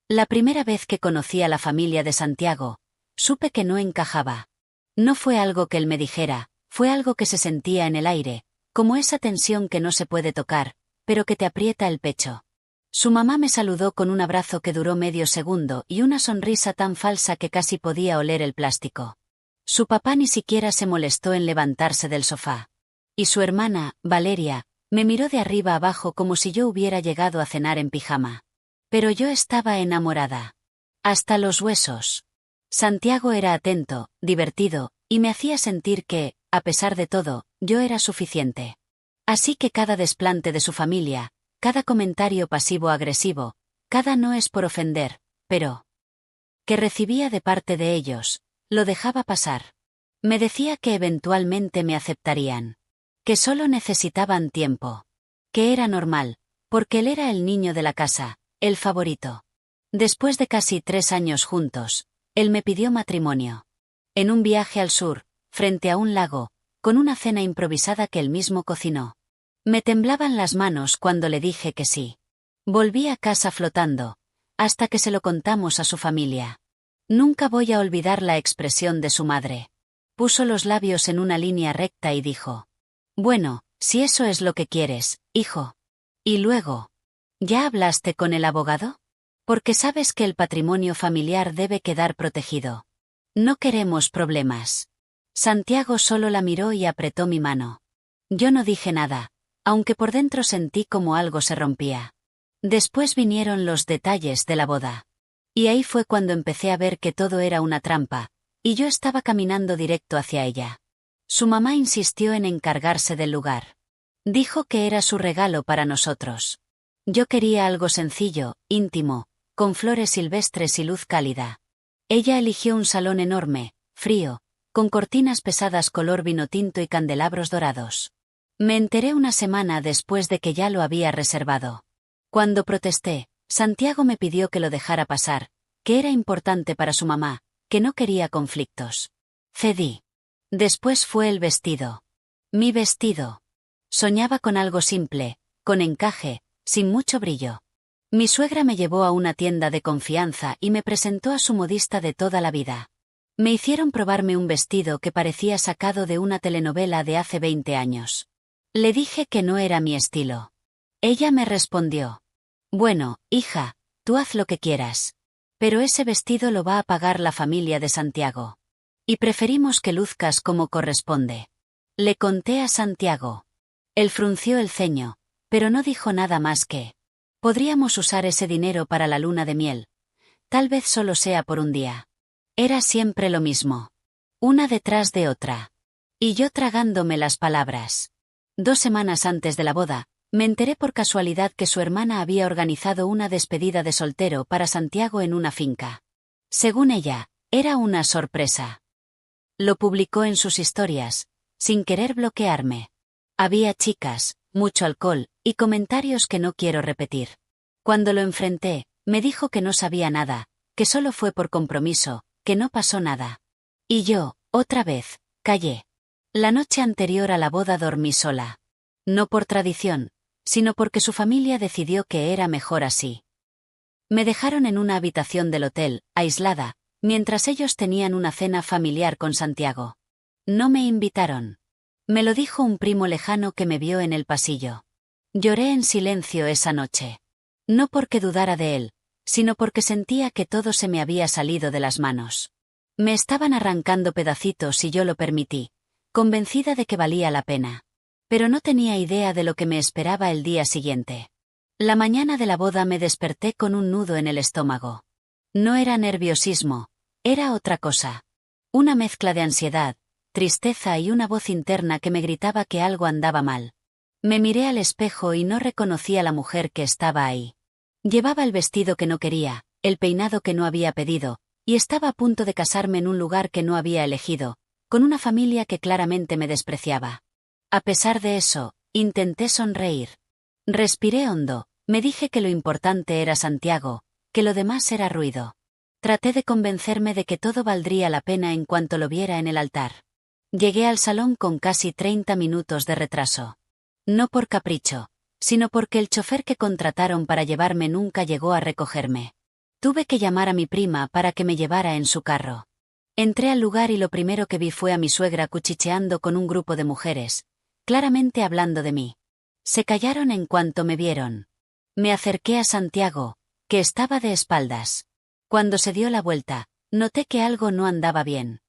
La primera vez que conocí a la familia de Santiago, supe que no encajaba. No fue algo que él me dijera, fue algo que se sentía en el aire, como esa tensión que no se puede tocar, pero que te aprieta el pecho. Su mamá me saludó con un abrazo que duró medio segundo y una sonrisa tan falsa que casi podía oler el plástico. Su papá ni siquiera se molestó en levantarse del sofá. Y su hermana, Valeria, me miró de arriba abajo como si yo hubiera llegado a cenar en pijama. Pero yo estaba enamorada. Hasta los huesos. Santiago era atento, divertido, y me hacía sentir que, a pesar de todo, yo era suficiente. Así que cada desplante de su familia, cada comentario pasivo-agresivo, cada no es por ofender, pero que recibía de parte de ellos, lo dejaba pasar. Me decía que eventualmente me aceptarían. Que solo necesitaban tiempo. Que era normal, porque él era el niño de la casa, el favorito. Después de casi 3 años juntos, él me pidió matrimonio. En un viaje al sur, frente a un lago, con una cena improvisada que él mismo cocinó. Me temblaban las manos cuando le dije que sí. Volví a casa flotando, hasta que se lo contamos a su familia. Nunca voy a olvidar la expresión de su madre. Puso los labios en una línea recta y dijo: «Bueno, si eso es lo que quieres, hijo». Y luego: «¿Ya hablaste con el abogado? Porque sabes que el patrimonio familiar debe quedar protegido. No queremos problemas». Santiago solo la miró y apretó mi mano. Yo no dije nada, aunque por dentro sentí como algo se rompía. Después vinieron los detalles de la boda. Y ahí fue cuando empecé a ver que todo era una trampa, y yo estaba caminando directo hacia ella. Su mamá insistió en encargarse del lugar. Dijo que era su regalo para nosotros. Yo quería algo sencillo, íntimo, con flores silvestres y luz cálida. Ella eligió un salón enorme, frío, con cortinas pesadas color vino tinto y candelabros dorados. Me enteré una semana después de que ya lo había reservado. Cuando protesté, Santiago me pidió que lo dejara pasar, que era importante para su mamá, que no quería conflictos. Cedí. Después fue el vestido. Mi vestido. Soñaba con algo simple, con encaje, sin mucho brillo. Mi suegra me llevó a una tienda de confianza y me presentó a su modista de toda la vida. Me hicieron probarme un vestido que parecía sacado de una telenovela de hace 20 años. Le dije que no era mi estilo. Ella me respondió: «Bueno, hija, tú haz lo que quieras. Pero ese vestido lo va a pagar la familia de Santiago. Y preferimos que luzcas como corresponde». Le conté a Santiago. Él frunció el ceño, pero no dijo nada más que: «Podríamos usar ese dinero para la luna de miel. Tal vez solo sea por un día». Era siempre lo mismo. Una detrás de otra. Y yo tragándome las palabras. 2 semanas antes de la boda, me enteré por casualidad que su hermana había organizado una despedida de soltero para Santiago en una finca. Según ella, era una sorpresa. Lo publicó en sus historias, sin querer bloquearme. Había chicas, mucho alcohol, y comentarios que no quiero repetir. Cuando lo enfrenté, me dijo que no sabía nada, que solo fue por compromiso, que no pasó nada. Y yo, otra vez, callé. La noche anterior a la boda dormí sola. No por tradición, sino porque su familia decidió que era mejor así. Me dejaron en una habitación del hotel, aislada, mientras ellos tenían una cena familiar con Santiago. No me invitaron. Me lo dijo un primo lejano que me vio en el pasillo. Lloré en silencio esa noche. No porque dudara de él, sino porque sentía que todo se me había salido de las manos. Me estaban arrancando pedacitos y yo lo permití, convencida de que valía la pena. Pero no tenía idea de lo que me esperaba el día siguiente. La mañana de la boda me desperté con un nudo en el estómago. No era nerviosismo, era otra cosa. Una mezcla de ansiedad, tristeza y una voz interna que me gritaba que algo andaba mal. Me miré al espejo y no reconocí a la mujer que estaba ahí. Llevaba el vestido que no quería, el peinado que no había pedido, y estaba a punto de casarme en un lugar que no había elegido, con una familia que claramente me despreciaba. A pesar de eso, intenté sonreír. Respiré hondo, me dije que lo importante era Santiago, que lo demás era ruido. Traté de convencerme de que todo valdría la pena en cuanto lo viera en el altar. Llegué al salón con casi 30 minutos de retraso. No por capricho, sino porque el chofer que contrataron para llevarme nunca llegó a recogerme. Tuve que llamar a mi prima para que me llevara en su carro. Entré al lugar y lo primero que vi fue a mi suegra cuchicheando con un grupo de mujeres, claramente hablando de mí. Se callaron en cuanto me vieron. Me acerqué a Santiago, que estaba de espaldas. Cuando se dio la vuelta, noté que algo no andaba bien.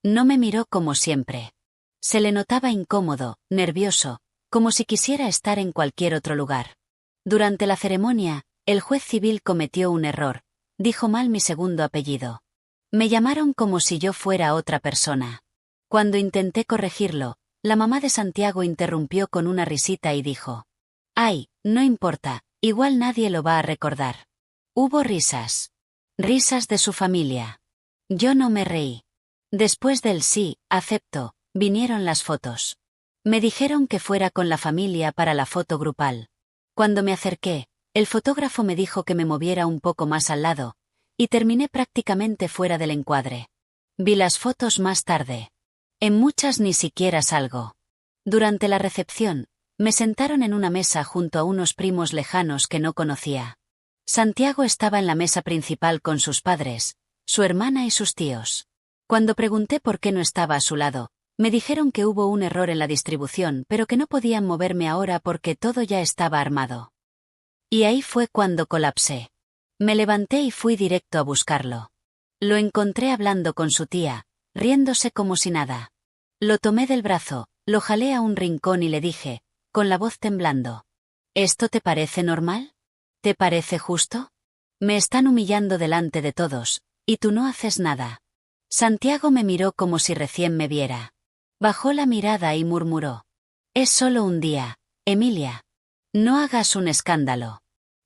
No me miró como siempre. Se le notaba incómodo, nervioso, como si quisiera estar en cualquier otro lugar. Durante la ceremonia, el juez civil cometió un error. Dijo mal mi segundo apellido. Me llamaron como si yo fuera otra persona. Cuando intenté corregirlo, la mamá de Santiago interrumpió con una risita y dijo: «Ay, no importa, igual nadie lo va a recordar». Hubo risas. Risas de su familia. Yo no me reí. Después del sí, acepto, vinieron las fotos. Me dijeron que fuera con la familia para la foto grupal. Cuando me acerqué, el fotógrafo me dijo que me moviera un poco más al lado, y terminé prácticamente fuera del encuadre. Vi las fotos más tarde. En muchas ni siquiera salgo. Durante la recepción, me sentaron en una mesa junto a unos primos lejanos que no conocía. Santiago estaba en la mesa principal con sus padres, su hermana y sus tíos. Cuando pregunté por qué no estaba a su lado, me dijeron que hubo un error en la distribución pero que no podían moverme ahora porque todo ya estaba armado. Y ahí fue cuando colapsé. Me levanté y fui directo a buscarlo. Lo encontré hablando con su tía, riéndose como si nada. Lo tomé del brazo, lo jalé a un rincón y le dije, con la voz temblando: «¿Esto te parece normal? ¿Te parece justo? Me están humillando delante de todos, y tú no haces nada». Santiago me miró como si recién me viera. Bajó la mirada y murmuró: «Es solo un día, Emilia. No hagas un escándalo.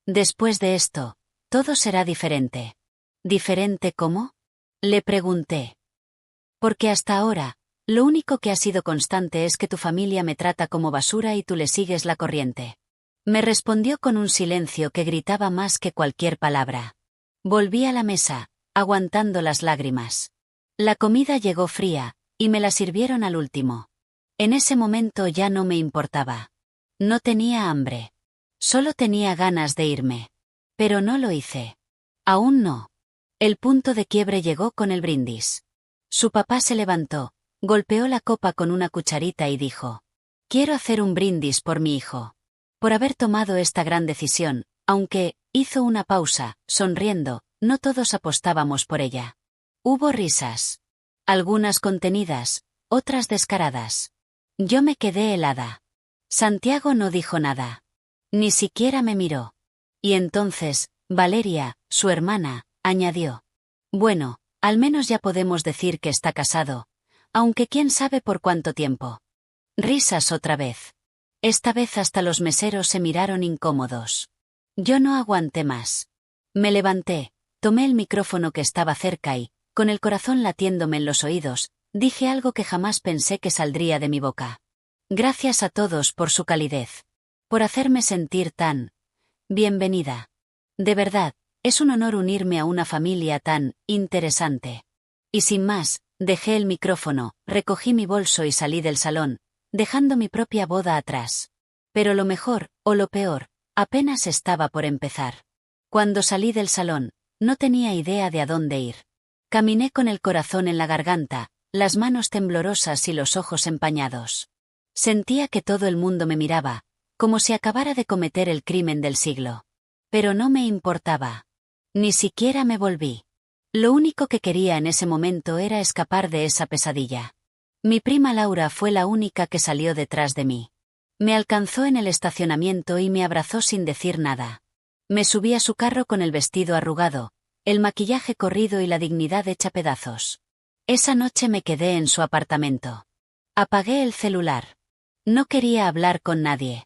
Después de esto, todo será diferente». «¿Diferente cómo?», le pregunté. «Porque hasta ahora, lo único que ha sido constante es que tu familia me trata como basura y tú le sigues la corriente». Me respondió con un silencio que gritaba más que cualquier palabra. Volví a la mesa, aguantando las lágrimas. La comida llegó fría, y me la sirvieron al último. En ese momento ya no me importaba. No tenía hambre. Solo tenía ganas de irme. Pero no lo hice. Aún no. El punto de quiebre llegó con el brindis. Su papá se levantó, golpeó la copa con una cucharita y dijo: «Quiero hacer un brindis por mi hijo. Por haber tomado esta gran decisión», aunque, hizo una pausa, sonriendo, no todos apostábamos por ella. Hubo risas. Algunas contenidas, otras descaradas. Yo me quedé helada. Santiago no dijo nada. Ni siquiera me miró. Y entonces, Valeria, su hermana, añadió: «Bueno, al menos ya podemos decir que está casado, aunque quién sabe por cuánto tiempo». Risas otra vez. Esta vez hasta los meseros se miraron incómodos. Yo no aguanté más. Me levanté, tomé el micrófono que estaba cerca y, con el corazón latiéndome en los oídos, dije algo que jamás pensé que saldría de mi boca. «Gracias a todos por su calidez. Por hacerme sentir tan bienvenida. De verdad, es un honor unirme a una familia tan interesante». Y sin más, dejé el micrófono, recogí mi bolso y salí del salón, dejando mi propia boda atrás. Pero lo mejor, o lo peor, apenas estaba por empezar. Cuando salí del salón, no tenía idea de a dónde ir. Caminé con el corazón en la garganta, las manos temblorosas y los ojos empañados. Sentía que todo el mundo me miraba, como si acabara de cometer el crimen del siglo. Pero no me importaba. Ni siquiera me volví. Lo único que quería en ese momento era escapar de esa pesadilla. Mi prima Laura fue la única que salió detrás de mí. Me alcanzó en el estacionamiento y me abrazó sin decir nada. Me subí a su carro con el vestido arrugado, el maquillaje corrido y la dignidad hecha pedazos. Esa noche me quedé en su apartamento. Apagué el celular. No quería hablar con nadie.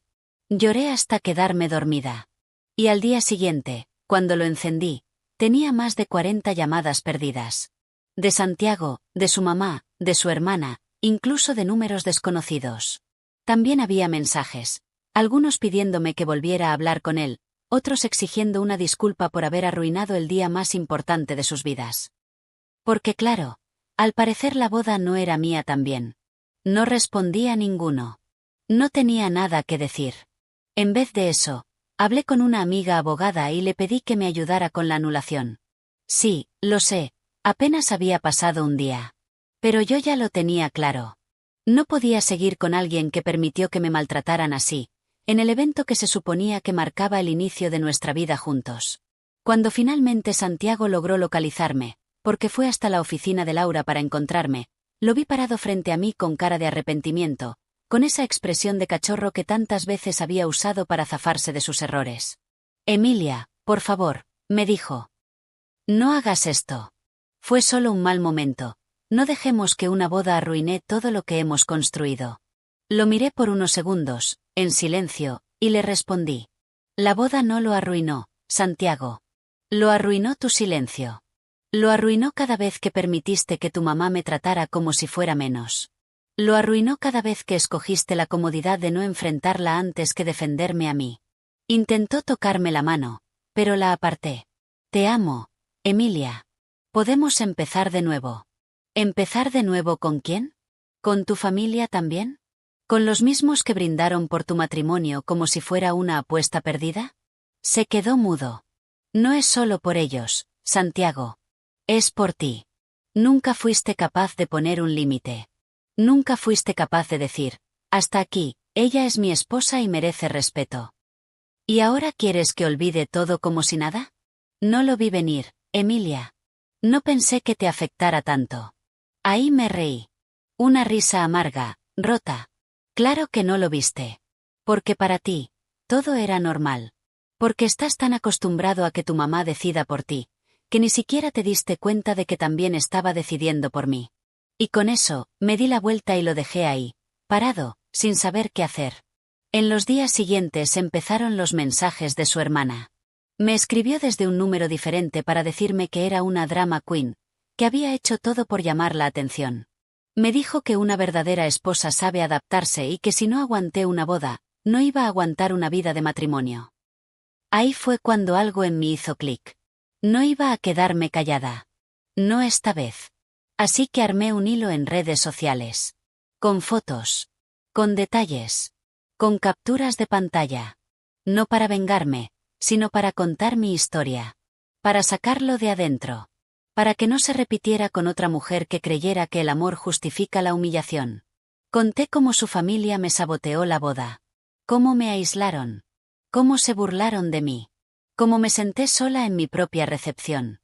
Lloré hasta quedarme dormida. Y al día siguiente, cuando lo encendí, tenía más de 40 llamadas perdidas. De Santiago, de su mamá, de su hermana, incluso de números desconocidos. También había mensajes, algunos pidiéndome que volviera a hablar con él, otros exigiendo una disculpa por haber arruinado el día más importante de sus vidas. Porque claro, al parecer la boda no era mía también. No respondí a ninguno. No tenía nada que decir. En vez de eso, hablé con una amiga abogada y le pedí que me ayudara con la anulación. Sí, lo sé, apenas había pasado un día. Pero yo ya lo tenía claro. No podía seguir con alguien que permitió que me maltrataran así, en el evento que se suponía que marcaba el inicio de nuestra vida juntos. Cuando finalmente Santiago logró localizarme, porque fue hasta la oficina de Laura para encontrarme, lo vi parado frente a mí con cara de arrepentimiento, con esa expresión de cachorro que tantas veces había usado para zafarse de sus errores. Emilia, por favor, me dijo. No hagas esto. Fue solo un mal momento. No dejemos que una boda arruine todo lo que hemos construido. Lo miré por unos segundos, en silencio, y le respondí. La boda no lo arruinó, Santiago. Lo arruinó tu silencio. Lo arruinó cada vez que permitiste que tu mamá me tratara como si fuera menos. Lo arruinó cada vez que escogiste la comodidad de no enfrentarla antes que defenderme a mí. Intentó tocarme la mano, pero la aparté. Te amo, Emilia. Podemos empezar de nuevo. ¿Empezar de nuevo con quién? ¿Con tu familia también? ¿Con los mismos que brindaron por tu matrimonio como si fuera una apuesta perdida? Se quedó mudo. No es solo por ellos, Santiago. Es por ti. Nunca fuiste capaz de poner un límite. Nunca fuiste capaz de decir, hasta aquí, ella es mi esposa y merece respeto. ¿Y ahora quieres que olvide todo como si nada? No lo vi venir, Emilia. No pensé que te afectara tanto. Ahí me reí. Una risa amarga, rota. Claro que no lo viste. Porque para ti, todo era normal. Porque estás tan acostumbrado a que tu mamá decida por ti, que ni siquiera te diste cuenta de que también estaba decidiendo por mí. Y con eso, me di la vuelta y lo dejé ahí, parado, sin saber qué hacer. En los días siguientes empezaron los mensajes de su hermana. Me escribió desde un número diferente para decirme que era una drama queen, que había hecho todo por llamar la atención. Me dijo que una verdadera esposa sabe adaptarse y que si no aguanté una boda, no iba a aguantar una vida de matrimonio. Ahí fue cuando algo en mí hizo clic. No iba a quedarme callada. No esta vez. Así que armé un hilo en redes sociales. Con fotos. Con detalles. Con capturas de pantalla. No para vengarme, sino para contar mi historia. Para sacarlo de adentro. Para que no se repitiera con otra mujer que creyera que el amor justifica la humillación. Conté cómo su familia me saboteó la boda. Cómo me aislaron. Cómo se burlaron de mí. Cómo me senté sola en mi propia recepción.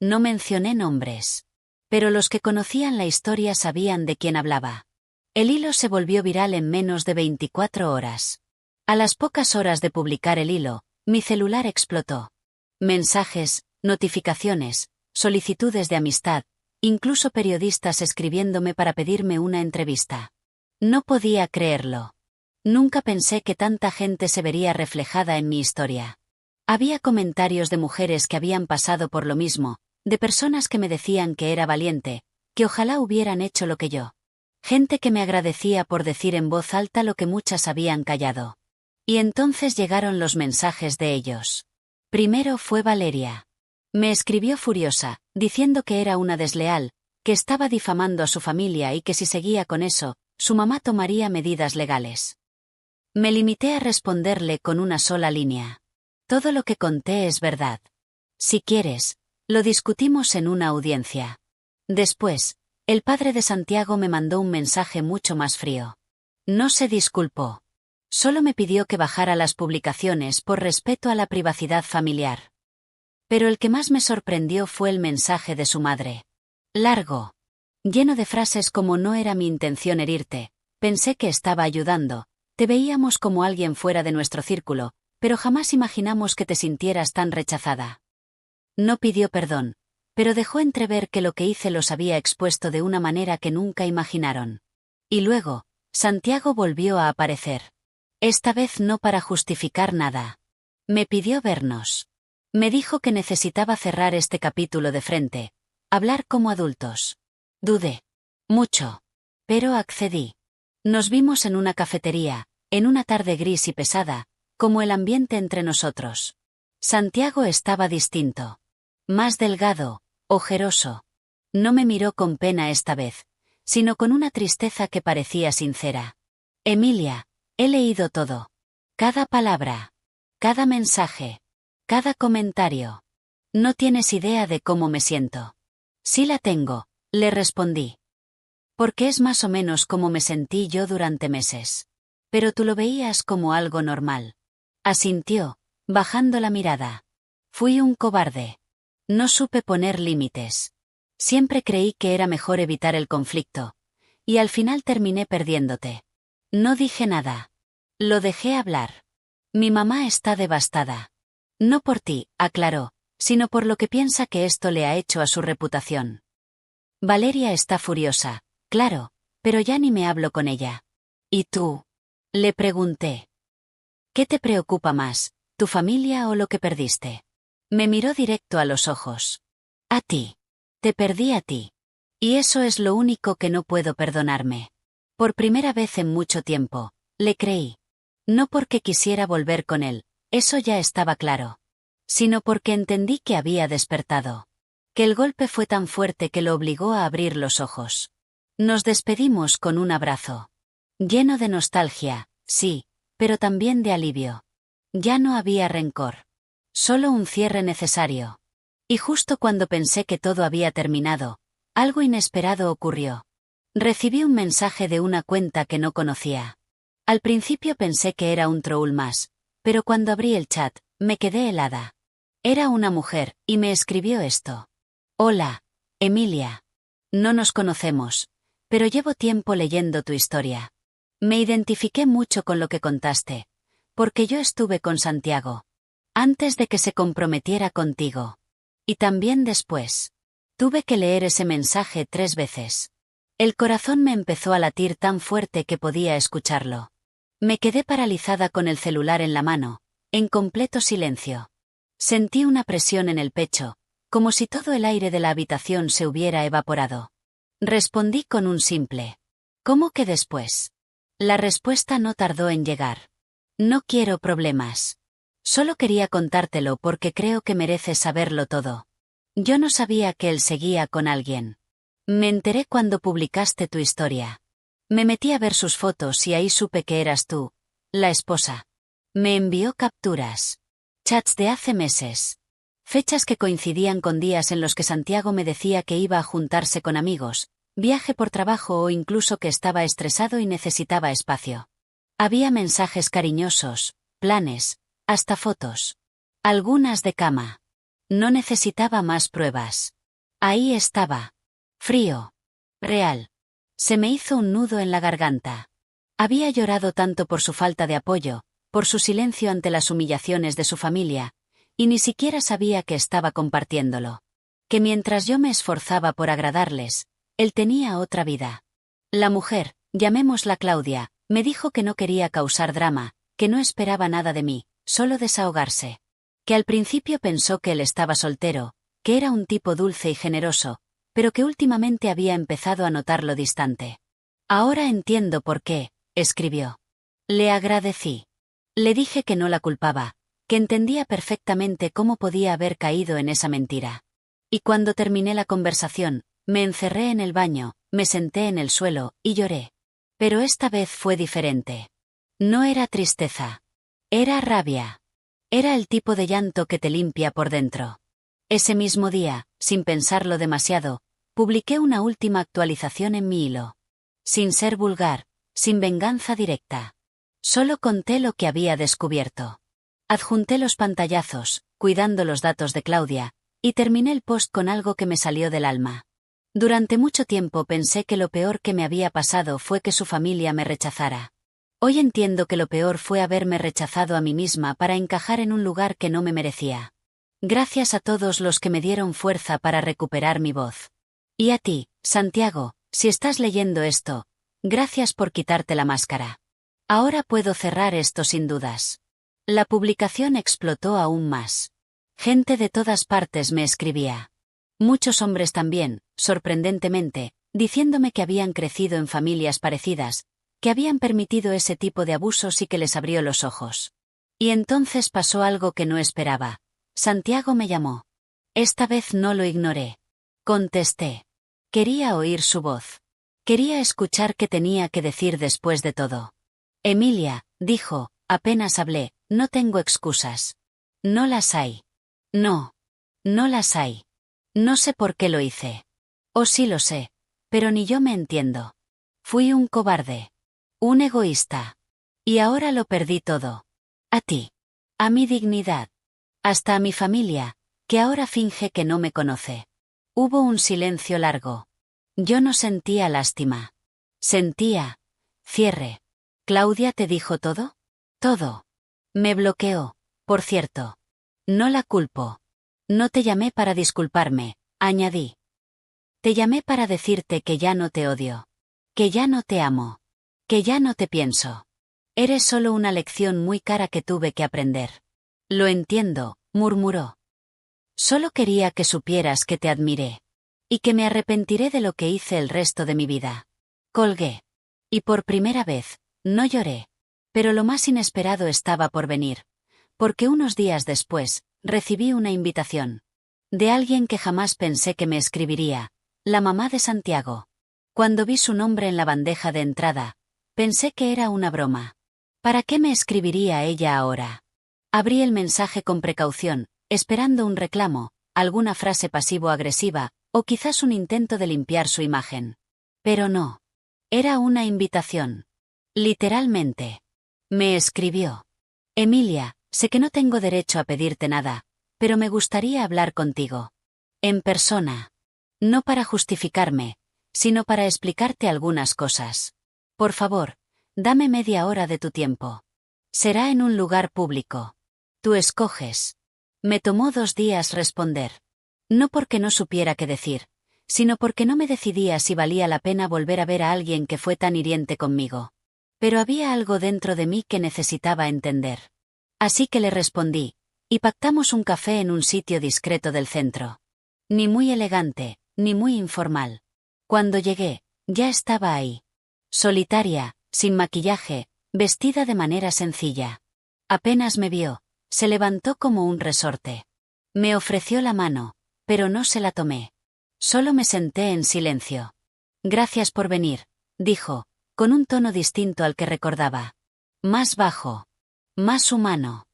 No mencioné nombres. Pero los que conocían la historia sabían de quién hablaba. El hilo se volvió viral en menos de 24 horas. A las pocas horas de publicar el hilo, mi celular explotó. Mensajes, notificaciones, solicitudes de amistad, incluso periodistas escribiéndome para pedirme una entrevista. No podía creerlo. Nunca pensé que tanta gente se vería reflejada en mi historia. Había comentarios de mujeres que habían pasado por lo mismo, de personas que me decían que era valiente, que ojalá hubieran hecho lo que yo. Gente que me agradecía por decir en voz alta lo que muchas habían callado. Y entonces llegaron los mensajes de ellos. Primero fue Valeria. Me escribió furiosa, diciendo que era una desleal, que estaba difamando a su familia y que si seguía con eso, su mamá tomaría medidas legales. Me limité a responderle con una sola línea. Todo lo que conté es verdad. Si quieres, lo discutimos en una audiencia. Después, el padre de Santiago me mandó un mensaje mucho más frío. No se disculpó. Solo me pidió que bajara las publicaciones por respeto a la privacidad familiar. Pero el que más me sorprendió fue el mensaje de su madre. Largo. Lleno de frases como no era mi intención herirte, pensé que estaba ayudando, te veíamos como alguien fuera de nuestro círculo, pero jamás imaginamos que te sintieras tan rechazada. No pidió perdón, pero dejó entrever que lo que hice los había expuesto de una manera que nunca imaginaron. Y luego, Santiago volvió a aparecer. Esta vez no para justificar nada. Me pidió vernos. Me dijo que necesitaba cerrar este capítulo de frente, hablar como adultos. Dudé. Mucho. Pero accedí. Nos vimos en una cafetería, en una tarde gris y pesada, como el ambiente entre nosotros. Santiago estaba distinto. Más delgado, ojeroso. No me miró con pena esta vez, sino con una tristeza que parecía sincera. Emilia, he leído todo. Cada palabra. Cada mensaje. Cada comentario. No tienes idea de cómo me siento. Sí la tengo, le respondí. Porque es más o menos como me sentí yo durante meses. Pero tú lo veías como algo normal. Asintió, bajando la mirada. Fui un cobarde. No supe poner límites. Siempre creí que era mejor evitar el conflicto. Y al final terminé perdiéndote. No dije nada. Lo dejé hablar. Mi mamá está devastada. No por ti, aclaró, sino por lo que piensa que esto le ha hecho a su reputación. Valeria está furiosa, claro, pero ya ni me hablo con ella. ¿Y tú? Le pregunté. ¿Qué te preocupa más, tu familia o lo que perdiste? Me miró directo a los ojos. A ti. Te perdí a ti. Y eso es lo único que no puedo perdonarme. Por primera vez en mucho tiempo, le creí. No porque quisiera volver con él, eso ya estaba claro. Sino porque entendí que había despertado. Que el golpe fue tan fuerte que lo obligó a abrir los ojos. Nos despedimos con un abrazo. Lleno de nostalgia, sí, pero también de alivio. Ya no había rencor. Solo un cierre necesario. Y justo cuando pensé que todo había terminado, algo inesperado ocurrió. Recibí un mensaje de una cuenta que no conocía. Al principio pensé que era un troll más, pero cuando abrí el chat, me quedé helada. Era una mujer, y me escribió esto. Hola, Emilia. No nos conocemos, pero llevo tiempo leyendo tu historia. Me identifiqué mucho con lo que contaste, porque yo estuve con Santiago. Antes de que se comprometiera contigo. Y también después. Tuve que leer ese mensaje 3 veces. El corazón me empezó a latir tan fuerte que podía escucharlo. Me quedé paralizada con el celular en la mano, en completo silencio. Sentí una presión en el pecho, como si todo el aire de la habitación se hubiera evaporado. Respondí con un simple. ¿Cómo que después? La respuesta no tardó en llegar. No quiero problemas. Solo quería contártelo porque creo que mereces saberlo todo. Yo no sabía que él seguía con alguien. Me enteré cuando publicaste tu historia. Me metí a ver sus fotos y ahí supe que eras tú, la esposa. Me envió capturas. Chats de hace meses. Fechas que coincidían con días en los que Santiago me decía que iba a juntarse con amigos, viaje por trabajo o incluso que estaba estresado y necesitaba espacio. Había mensajes cariñosos, planes, hasta fotos. Algunas de cama. No necesitaba más pruebas. Ahí estaba. Frío. Real. Se me hizo un nudo en la garganta. Había llorado tanto por su falta de apoyo, por su silencio ante las humillaciones de su familia, y ni siquiera sabía que estaba compartiéndolo. Que mientras yo me esforzaba por agradarles, él tenía otra vida. La mujer, llamémosla Claudia, me dijo que no quería causar drama, que no esperaba nada de mí, solo desahogarse. Que al principio pensó que él estaba soltero, que era un tipo dulce y generoso, pero que últimamente había empezado a notarlo distante. Ahora entiendo por qué, escribió. Le agradecí. Le dije que no la culpaba, que entendía perfectamente cómo podía haber caído en esa mentira. Y cuando terminé la conversación, me encerré en el baño, me senté en el suelo, y lloré. Pero esta vez fue diferente. No era tristeza. Era rabia. Era el tipo de llanto que te limpia por dentro. Ese mismo día, sin pensarlo demasiado, publiqué una última actualización en mi hilo. Sin ser vulgar, sin venganza directa. Solo conté lo que había descubierto. Adjunté los pantallazos, cuidando los datos de Claudia, y terminé el post con algo que me salió del alma. Durante mucho tiempo pensé que lo peor que me había pasado fue que su familia me rechazara. Hoy entiendo que lo peor fue haberme rechazado a mí misma para encajar en un lugar que no me merecía. Gracias a todos los que me dieron fuerza para recuperar mi voz. Y a ti, Santiago, si estás leyendo esto, gracias por quitarte la máscara. Ahora puedo cerrar esto sin dudas. La publicación explotó aún más. Gente de todas partes me escribía. Muchos hombres también, sorprendentemente, diciéndome que habían crecido en familias parecidas, que habían permitido ese tipo de abusos y que les abrió los ojos. Y entonces pasó algo que no esperaba. Santiago me llamó. Esta vez no lo ignoré. Contesté. Quería oír su voz. Quería escuchar qué tenía que decir después de todo. Emilia, dijo, apenas hablé, no tengo excusas. No las hay. No. No las hay. No sé por qué lo hice. O sí lo sé, pero ni yo me entiendo. Fui un cobarde. Un egoísta. Y ahora lo perdí todo. A ti. A mi dignidad. Hasta a mi familia, que ahora finge que no me conoce. Hubo un silencio largo. Yo no sentía lástima. Sentía cierre. ¿Claudia te dijo todo? Todo. Me bloqueó, por cierto. No la culpo. No te llamé para disculparme, añadí. Te llamé para decirte que ya no te odio. Que ya no te amo. Que ya no te pienso. Eres solo una lección muy cara que tuve que aprender. Lo entiendo, murmuró. Solo quería que supieras que te admiré. Y que me arrepentiré de lo que hice el resto de mi vida. Colgué. Y por primera vez, no lloré. Pero lo más inesperado estaba por venir. Porque unos días después, recibí una invitación. De alguien que jamás pensé que me escribiría. La mamá de Santiago. Cuando vi su nombre en la bandeja de entrada, pensé que era una broma. ¿Para qué me escribiría ella ahora? Abrí el mensaje con precaución, esperando un reclamo, alguna frase pasivo-agresiva, o quizás un intento de limpiar su imagen. Pero no. Era una invitación. Literalmente. Me escribió. Emilia, sé que no tengo derecho a pedirte nada, pero me gustaría hablar contigo. En persona. No para justificarme, sino para explicarte algunas cosas. Por favor, dame media hora de tu tiempo. Será en un lugar público. Tú escoges. Me tomó 2 días responder. No porque no supiera qué decir, sino porque no me decidía si valía la pena volver a ver a alguien que fue tan hiriente conmigo. Pero había algo dentro de mí que necesitaba entender. Así que le respondí, y pactamos un café en un sitio discreto del centro. Ni muy elegante, ni muy informal. Cuando llegué, ya estaba ahí. Solitaria, sin maquillaje, vestida de manera sencilla. Apenas me vio, se levantó como un resorte. Me ofreció la mano, pero no se la tomé. Solo me senté en silencio. Gracias por venir, dijo, con un tono distinto al que recordaba. Más bajo. Más humano.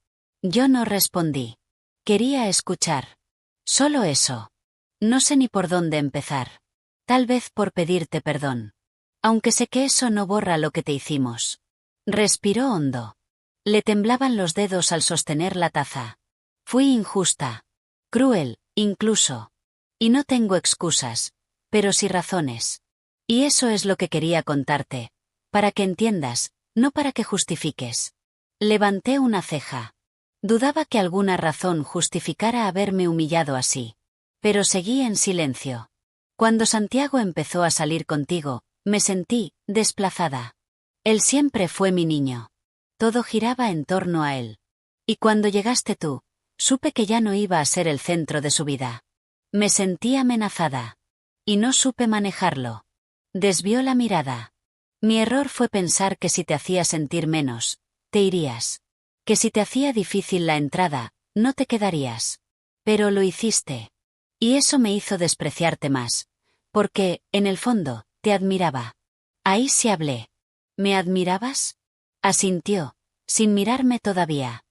Yo no respondí. Quería escuchar. Solo eso. No sé ni por dónde empezar. Tal vez por pedirte perdón. Aunque sé que eso no borra lo que te hicimos. Respiró hondo. Le temblaban los dedos al sostener la taza. Fui injusta. Cruel, incluso. Y no tengo excusas, pero sí razones. Y eso es lo que quería contarte. Para que entiendas, no para que justifiques. Levanté una ceja. Dudaba que alguna razón justificara haberme humillado así. Pero seguí en silencio. Cuando Santiago empezó a salir contigo, me sentí desplazada. Él siempre fue mi niño. Todo giraba en torno a él. Y cuando llegaste tú, supe que ya no iba a ser el centro de su vida. Me sentí amenazada. Y no supe manejarlo. Desvió la mirada. Mi error fue pensar que si te hacía sentir menos, te irías. Que si te hacía difícil la entrada, no te quedarías. Pero lo hiciste. Y eso me hizo despreciarte más. Porque, en el fondo, te admiraba. Ahí sí hablé. ¿Me admirabas? Asintió, sin mirarme todavía.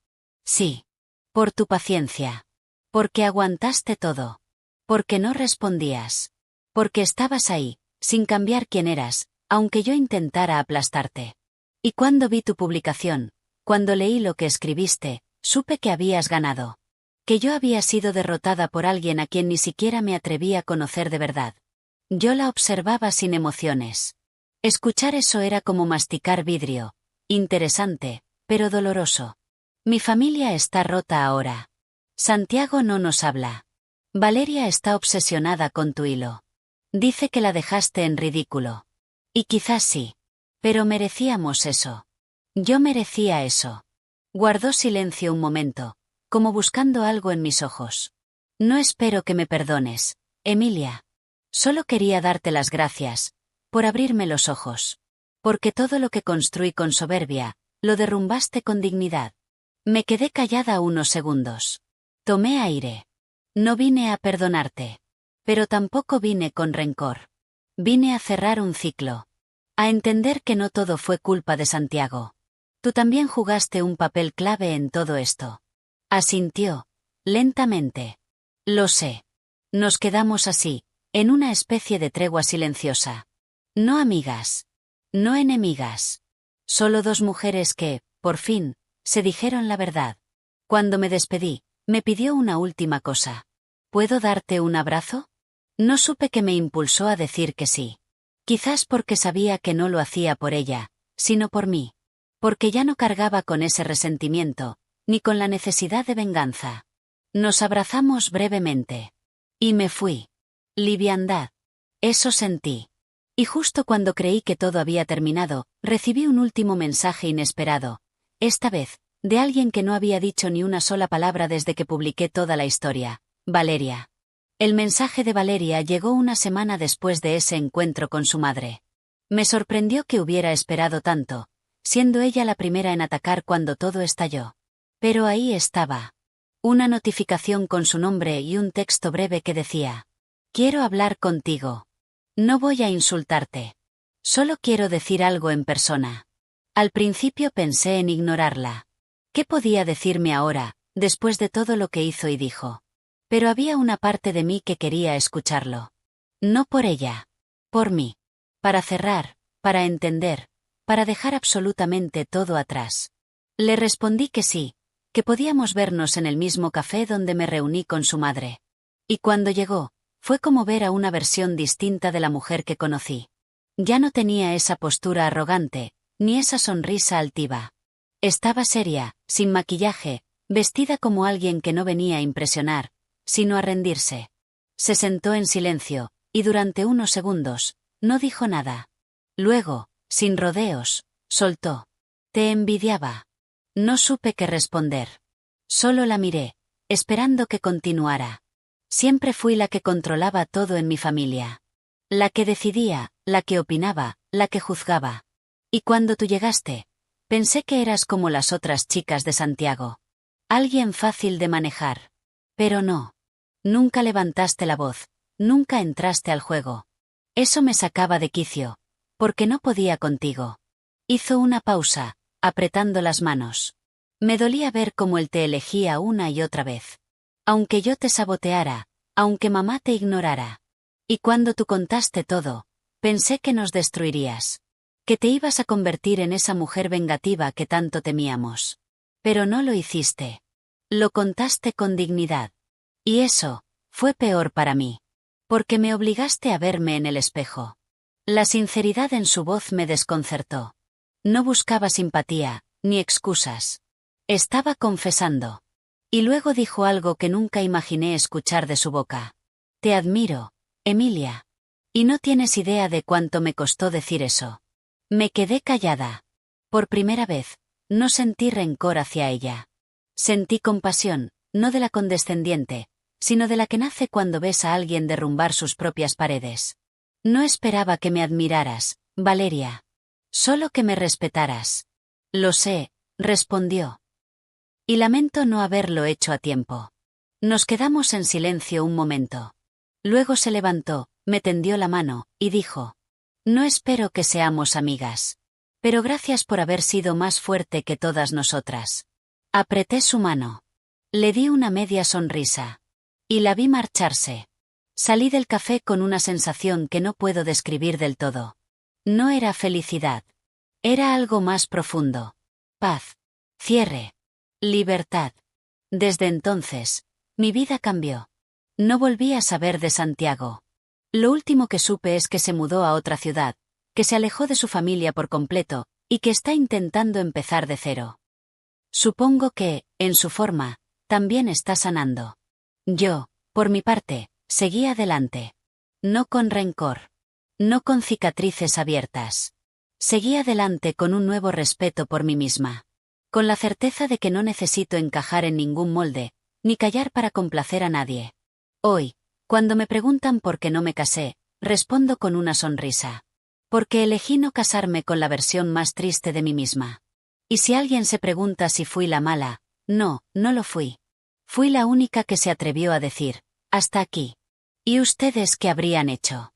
Sí. Por tu paciencia. Porque aguantaste todo. Porque no respondías. Porque estabas ahí, sin cambiar quién eras, aunque yo intentara aplastarte. Y cuando vi tu publicación, cuando leí lo que escribiste, supe que habías ganado. Que yo había sido derrotada por alguien a quien ni siquiera me atreví a conocer de verdad. Yo la observaba sin emociones. Escuchar eso era como masticar vidrio. Interesante, pero doloroso. Mi familia está rota ahora. Santiago no nos habla. Valeria está obsesionada con tu hilo. Dice que la dejaste en ridículo. Y quizás sí. Pero merecíamos eso. Yo merecía eso. Guardó silencio un momento, como buscando algo en mis ojos. No espero que me perdones, Emilia. Solo quería darte las gracias, por abrirme los ojos. Porque todo lo que construí con soberbia, lo derrumbaste con dignidad. Me quedé callada unos segundos. Tomé aire. No vine a perdonarte. Pero tampoco vine con rencor. Vine a cerrar un ciclo. A entender que no todo fue culpa de Santiago. Tú también jugaste un papel clave en todo esto. Asintió, lentamente. Lo sé. Nos quedamos así, en una especie de tregua silenciosa. No amigas. No enemigas. Solo dos mujeres que, por fin, se dijeron la verdad. Cuando me despedí, me pidió una última cosa. ¿Puedo darte un abrazo? No supe qué me impulsó a decir que sí. Quizás porque sabía que no lo hacía por ella, sino por mí. Porque ya no cargaba con ese resentimiento, ni con la necesidad de venganza. Nos abrazamos brevemente. Y me fui. Liviandad. Eso sentí. Y justo cuando creí que todo había terminado, recibí un último mensaje inesperado. Esta vez, de alguien que no había dicho ni una sola palabra desde que publiqué toda la historia. Valeria. El mensaje de Valeria llegó una semana después de ese encuentro con su madre. Me sorprendió que hubiera esperado tanto, siendo ella la primera en atacar cuando todo estalló. Pero ahí estaba. Una notificación con su nombre y un texto breve que decía: «Quiero hablar contigo. No voy a insultarte. Solo quiero decir algo en persona». Al principio pensé en ignorarla. ¿Qué podía decirme ahora, después de todo lo que hizo y dijo? Pero había una parte de mí que quería escucharlo. No por ella. Por mí. Para cerrar, para entender, para dejar absolutamente todo atrás. Le respondí que sí, que podíamos vernos en el mismo café donde me reuní con su madre. Y cuando llegó, fue como ver a una versión distinta de la mujer que conocí. Ya no tenía esa postura arrogante, ni esa sonrisa altiva. Estaba seria, sin maquillaje, vestida como alguien que no venía a impresionar, sino a rendirse. Se sentó en silencio, y durante unos segundos, no dijo nada. Luego, sin rodeos, soltó: «Te envidiaba». No supe qué responder. Solo la miré, esperando que continuara. Siempre fui la que controlaba todo en mi familia. La que decidía, la que opinaba, la que juzgaba. Y cuando tú llegaste, pensé que eras como las otras chicas de Santiago. Alguien fácil de manejar. Pero no. Nunca levantaste la voz, nunca entraste al juego. Eso me sacaba de quicio, porque no podía contigo. Hizo una pausa, apretando las manos. Me dolía ver cómo él te elegía una y otra vez. Aunque yo te saboteara, aunque mamá te ignorara. Y cuando tú contaste todo, pensé que nos destruirías. Que te ibas a convertir en esa mujer vengativa que tanto temíamos. Pero no lo hiciste. Lo contaste con dignidad. Y eso, fue peor para mí. Porque me obligaste a verme en el espejo. La sinceridad en su voz me desconcertó. No buscaba simpatía, ni excusas. Estaba confesando. Y luego dijo algo que nunca imaginé escuchar de su boca. «Te admiro, Emilia». Y no tienes idea de cuánto me costó decir eso. Me quedé callada. Por primera vez, no sentí rencor hacia ella. Sentí compasión, no de la condescendiente, sino de la que nace cuando ves a alguien derrumbar sus propias paredes. No esperaba que me admiraras, Valeria. Solo que me respetaras. Lo sé, respondió. Y lamento no haberlo hecho a tiempo. Nos quedamos en silencio un momento. Luego se levantó, me tendió la mano, y dijo: «No espero que seamos amigas. Pero gracias por haber sido más fuerte que todas nosotras». Apreté su mano. Le di una media sonrisa. Y la vi marcharse. Salí del café con una sensación que no puedo describir del todo. No era felicidad. Era algo más profundo. Paz. Cierre. Libertad. Desde entonces, mi vida cambió. No volví a saber de Santiago. Lo último que supe es que se mudó a otra ciudad, que se alejó de su familia por completo, y que está intentando empezar de cero. Supongo que, en su forma, también está sanando. Yo, por mi parte, seguí adelante. No con rencor. No con cicatrices abiertas. Seguí adelante con un nuevo respeto por mí misma. Con la certeza de que no necesito encajar en ningún molde, ni callar para complacer a nadie. Hoy, cuando me preguntan por qué no me casé, respondo con una sonrisa. Porque elegí no casarme con la versión más triste de mí misma. Y si alguien se pregunta si fui la mala, no, no lo fui. Fui la única que se atrevió a decir: «Hasta aquí». ¿Y ustedes qué habrían hecho?